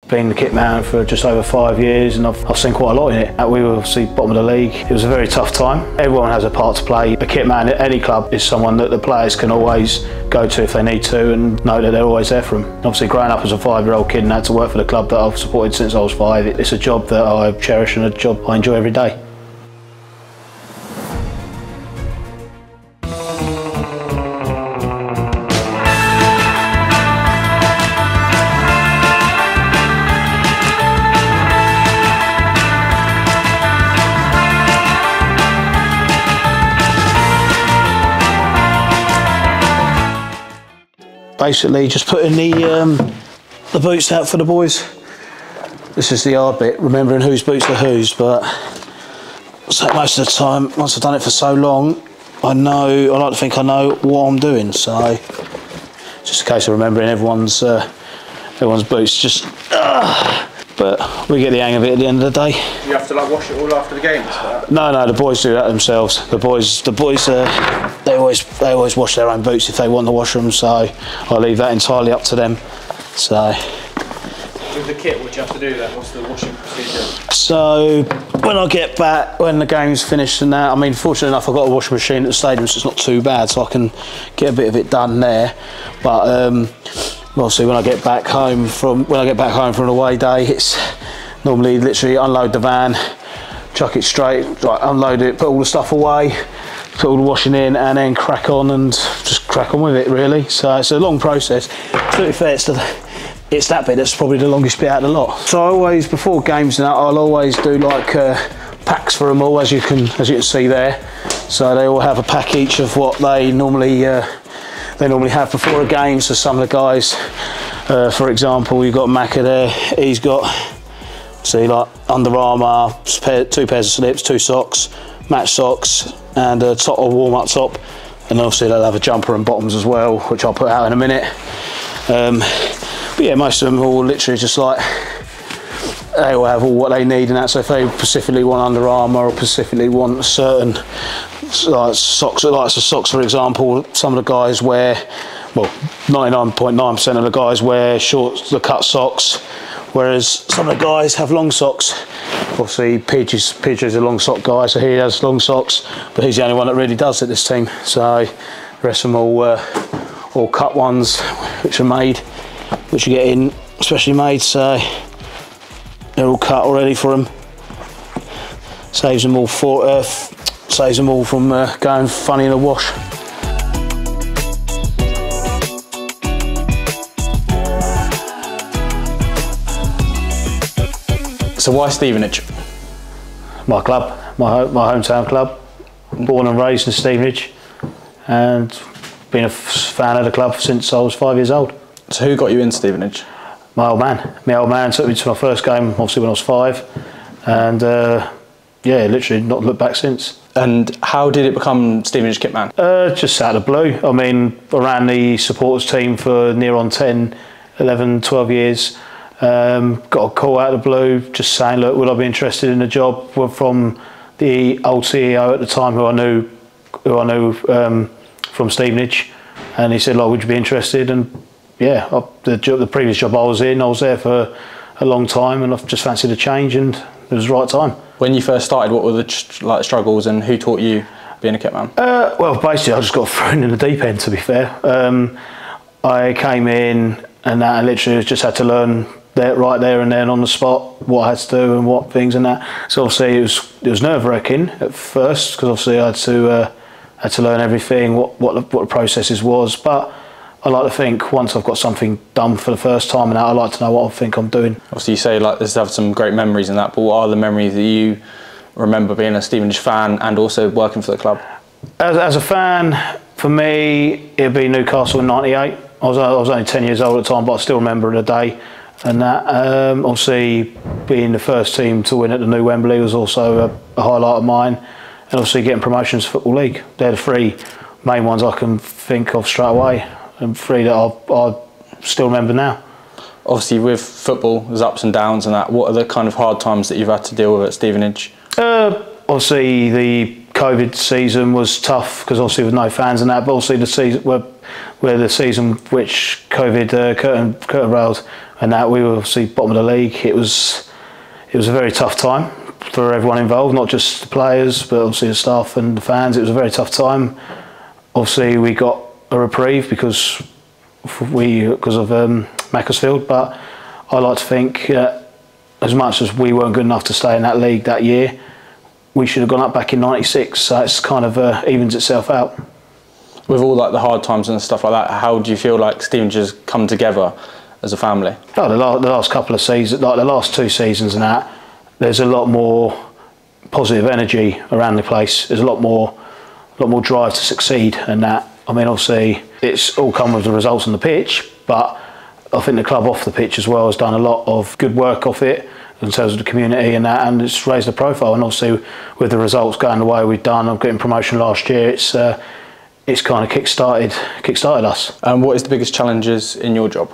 Been the kit man for just over 5 years, and I've seen quite a lot in it. We were obviously bottom of the league. It was a very tough time. Everyone has a part to play. A kit man at any club is someone that the players can always go to if they need to and know that they're always there for them. Obviously, growing up as a 5-year-old kid and had to work for the club that I've supported since I was 5, it's a job that I cherish and a job I enjoy every day. Basically just putting the boots out for the boys. This is the hard bit, remembering whose boots are whose, but so most of the time, once I've done it for so long, I like to think I know what I'm doing, so it's just a case of remembering everyone's boots, but we get the hang of it at the end of the day. You have to like wash it all after the games? No, the boys do that themselves. The boys, they always wash their own boots if they want to wash them. So I leave that entirely up to them. So with the kit, what do you have to do then? What's the washing procedure? So when I get back, when the game's finished and that, I mean, fortunately enough, I've got a washing machine at the stadium, so it's not too bad. So I can get a bit of it done there. But obviously, when I get back home from an away day, it's normally literally unload the van, chuck it straight, like unload it, put all the stuff away, put all the washing in, and then crack on and just crack on with it really. So it's a long process. To be fair, it's that bit that's probably the longest bit out of the lot. So I always, before games and that, I'll always do like packs for them all, as you can see there. So they all have a pack each of what they normally have before a game. So some of the guys, for example, you've got Macca there, he's got, see, like Under Armour, 2 pairs of slips, 2 socks, match socks, and a top or warm-up top, and obviously they'll have a jumper and bottoms as well, which I'll put out in a minute. But yeah, most of them are all literally just like, they all have all what they need and that. So if they specifically want Under Armour or specifically want certain like socks, for example, some of the guys wear, well, 99.9% of the guys wear shorts, the cut socks, whereas some of the guys have long socks. Obviously, Pidge is a long sock guy, so he has long socks, but he's the only one that really does at this team. So the rest of them all cut ones, which are made, which you get in, specially made, so they're all cut already for them. Saves them all from going funny in the wash. So why Stevenage? My club, my hometown club. Born and raised in Stevenage, and been a fan of the club since I was 5 years old. So who got you in Stevenage? My old man. My old man took me to my first game, obviously when I was 5, and yeah, literally not looked back since. And how did it become Stevenage Kitman? Just out of the blue. I mean, I ran the supporters team for near on 10, 11, 12 years. Got a call out of the blue just saying, look, would I be interested in a job? From the old CEO at the time who I knew from Stevenage, and he said, like, would you be interested? And yeah, the previous job I was there for a long time, and I've just fancied a change, and it was the right time. When you first started, what were the struggles, and who taught you being a kitman? Well, basically, I just got thrown in the deep end, to be fair. I came in and literally just had to learn right there and then on the spot what I had to do and what things and that. So obviously it was nerve-wracking at first, because obviously I had to learn everything, what the processes was. But I like to think once I've got something done for the first time and I like to know what I think I'm doing. Obviously you say like this have some great memories and that, but what are the memories that you remember being a Stevenage fan and also working for the club? As a fan, for me, it'd be Newcastle in '98. I was only 10 years old at the time, but I still remember the day. And that, obviously, being the first team to win at the new Wembley was also a highlight of mine. And obviously getting promotions to Football League. They're the 3 main ones I can think of straight away, and 3 that I still remember now. Obviously with football, there's ups and downs and that. What are the kind of hard times that you've had to deal with at Stevenage? Obviously the COVID season was tough, because obviously with no fans and that, but obviously the season, where the season which COVID curtain railed and that, we were obviously bottom of the league. It was a very tough time for everyone involved, not just the players, but obviously the staff and the fans. It was a very tough time. Obviously, we got a reprieve because of Macclesfield, but I like to think as much as we weren't good enough to stay in that league that year, we should have gone up back in '96. So it's kind of evens itself out. With all like the hard times and stuff like that, how do you feel like Stevenage has come together as a family? Oh, the last couple of seasons, like the last 2 seasons and that, there's a lot more positive energy around the place. There's a lot more drive to succeed and that. I mean, obviously, it's all come with the results on the pitch, but I think the club off the pitch as well has done a lot of good work off it in terms of the community and that, and it's raised the profile. And obviously, with the results going the way we've done, of getting promotion last year, it's kind of kick-started us. And what is the biggest challenges in your job?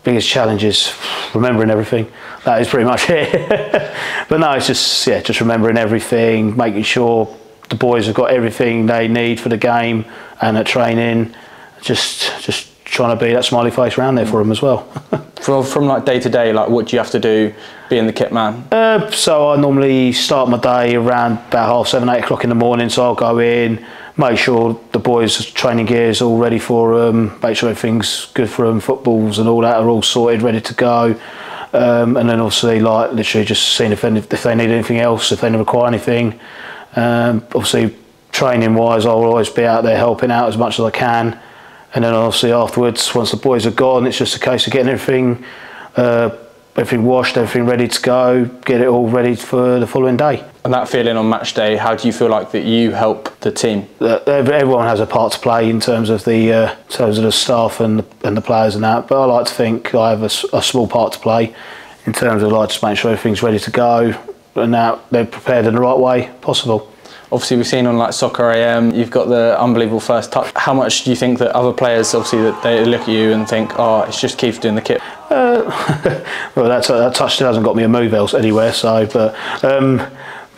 Biggest challenge is remembering everything. That is pretty much it. But no, it's just remembering everything, making sure the boys have got everything they need for the game and at training. Just trying to be that smiley face around there for them as well. From like day to day, like what do you have to do being the kit man? So I normally start my day around about 7:30, 8 o'clock in the morning. So I'll go in, make sure the boys' training gear is all ready for them, make sure everything's good for them, footballs and all that are all sorted, ready to go. And then obviously, like literally just seeing if they need anything else, if they require anything. Obviously, training wise, I'll always be out there helping out as much as I can. And then obviously afterwards, once the boys are gone, it's just a case of getting everything washed, everything ready to go, get it all ready for the following day. And that feeling on match day, how do you feel like that you help the team? Everyone has a part to play in terms of the staff and the players and that. But I like to think I have a small part to play in terms of like just making sure everything's ready to go and that they're prepared in the right way possible. Obviously, we've seen on like Soccer AM, you've got the unbelievable first touch. How much do you think that other players, obviously, that they look at you and think, oh, it's just Keith doing the kit? Well, that touch still hasn't got me a move else anywhere. So, but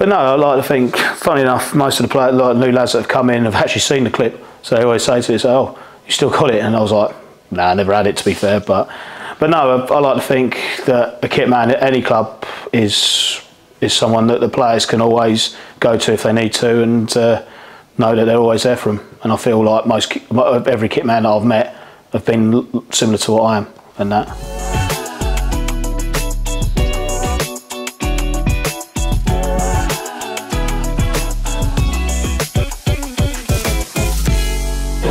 no, I like to think. Funny enough, most of the players, like new lads that have come in, have actually seen the clip. So they always say to me, "Oh, you still got it?" And I was like, "Nah, I never had it, to be fair." But no, I like to think that a kit man at any club is someone that the players can always go to if they need to, and know that they're always there for them. And I feel like every kit man that I've met have been similar to what I am, and that.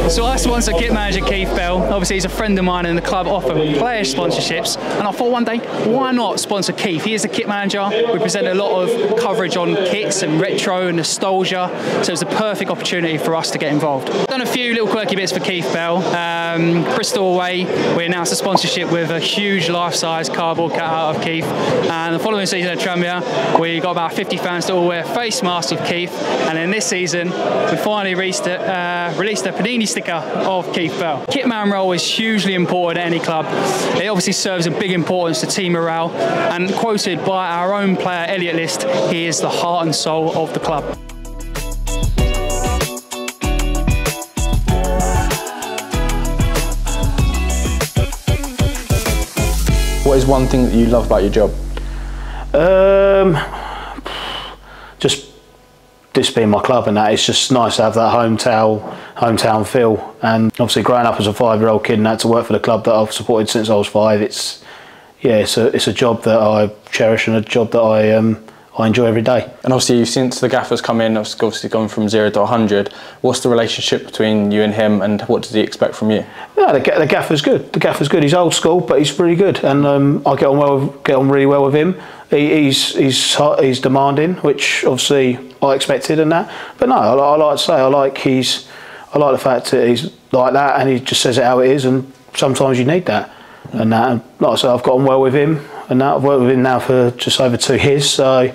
So I sponsor kit manager Keith Bell. Obviously he's a friend of mine and the club offer player sponsorships, and I thought one day, why not sponsor Keith? He is the kit manager. We present a lot of coverage on kits and retro and nostalgia, so it's a perfect opportunity for us to get involved. Done a few little quirky bits for Keith Bell. Bristol away, we announced a sponsorship with a huge life-size cardboard cutout of Keith, and the following season at Tranmere we got about 50 fans to all wear face masks of Keith, and in this season we finally released a Panini sticker of Keith Bell. Kitman role is hugely important at any club. It obviously serves a big importance to team morale, and quoted by our own player Elliot List, he is the heart and soul of the club. What is one thing that you love about your job? Just being my club, and that it's just nice to have that hometown feel. And obviously growing up as a 5-year-old kid and that, to work for the club that I've supported since I was 5, it's a job that I cherish and a job that I enjoy every day. And obviously since the gaffer's come in, obviously gone from 0 to 100, what's the relationship between you and him, and what does he expect from you? No, the gaffer's good. The gaffer's good. He's old school, but he's really good, and I get on really well with him. He's demanding, which obviously I expected and that. But no, I like to say I like the fact that he's like that, and he just says it how it is, and sometimes you need that. And that, and like I say, I've got on well with him, and that I've worked with him now for just over 2 years. So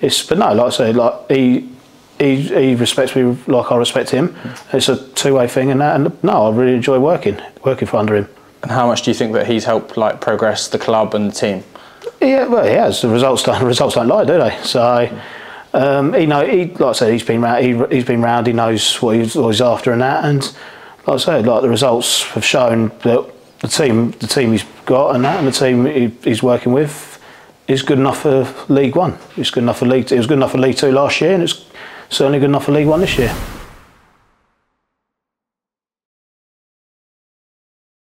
but no, like I say, like he respects me like I respect him. It's a two-way thing, and that. And no, I really enjoy working for under him. And how much do you think that he's helped like progress the club and the team? Yeah, well, he has. The results don't lie, do they? So like I said, he's been round. He knows what he's after and that. And like I say, like the results have shown that the team he's got and the team he's working with is good enough for League One. It's good enough for League. It was good enough for League Two last year, and it's certainly good enough for League One this year.